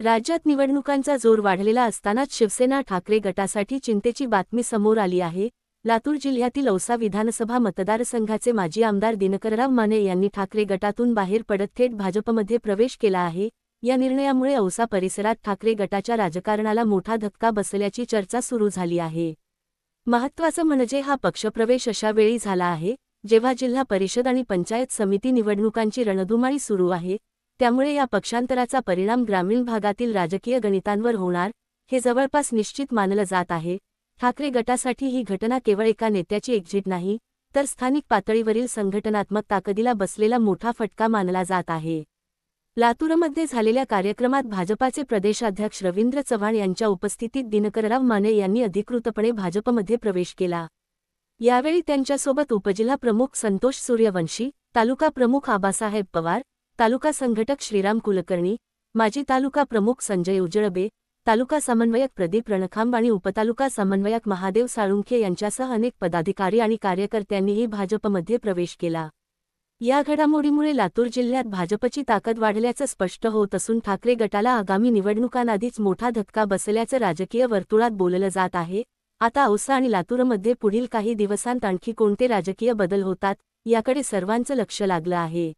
राज्यात निवडणुकांचा जोर वाढलेला असतानाच शिवसेना ठाकरे गटासाठी चिंतेची बातमी समोर आली आहे। लातूर जिल्ह्यातील औसा विधानसभा मतदारसंघाचे माजी आमदार दिनकरराव माने यांनी ठाकरे गटातून बाहेर पडत थेट भाजपमध्ये प्रवेश केला आहे। या निर्णयामुळे औसा परिसरात ठाकरे गटाच्या राजकारणाला मोठा धक्का बसल्याची चर्चा सुरू झाली आहे। महत्त्वाचं म्हणजे हा पक्षप्रवेश अशा वेळी झाला आहे जेव्हा जिल्हा परिषद आणि पंचायत समिती निवडणुकांची रणधुमाळी सुरू आहे। त्यामुळे या पक्षांतराचा परिणाम ग्रामीण भागातील राजकीय गणितांवर होणार हे जवळपास निश्चित मानलं जात आहे। ठाकरे गटासाठी ही घटना केवळ एका नेत्याची एक्झिट नाही, तर स्थानिक पातळीवरील संघटनात्मक ताकदीला बसलेला मोठा फटका मानला जात आहे। लातूरमध्ये झालेल्या कार्यक्रमात भाजपाचे प्रदेशाध्यक्ष रवींद्र चव्हाण यांच्या उपस्थितीत दिनकरराव माने यांनी अधिकृतपणे भाजपमध्ये प्रवेश केला। यावेळी त्यांच्यासोबत उपजिल्हा प्रमुख संतोष सूर्यवंशी, तालुका प्रमुख आबासाहेब पवार, तालुका संघटक श्रीराम कुलकर्णी, माजी तालुका प्रमुख संजय उजळबे, तालुका समन्वयक प्रदीप रणखांब आणि उपतालुका समन्वयक महादेव साळुंखे यांच्यासह अनेक पदाधिकारी आणि कार्यकर्त्यांनीही भाजपमध्ये प्रवेश केला। या घडामोडीमुळे लातूर जिल्ह्यात भाजपची ताकद वाढल्याचं स्पष्ट होत असून ठाकरे गटाला आगामी निवडणुकांआधीच मोठा धक्का बसल्याचं राजकीय वर्तुळात बोललं जात आहे। आता औसा आणि लातूरमध्ये पुढील काही दिवसांत आणखी कोणते राजकीय बदल होतात याकडे सर्वांचं लक्ष लागलं आहे।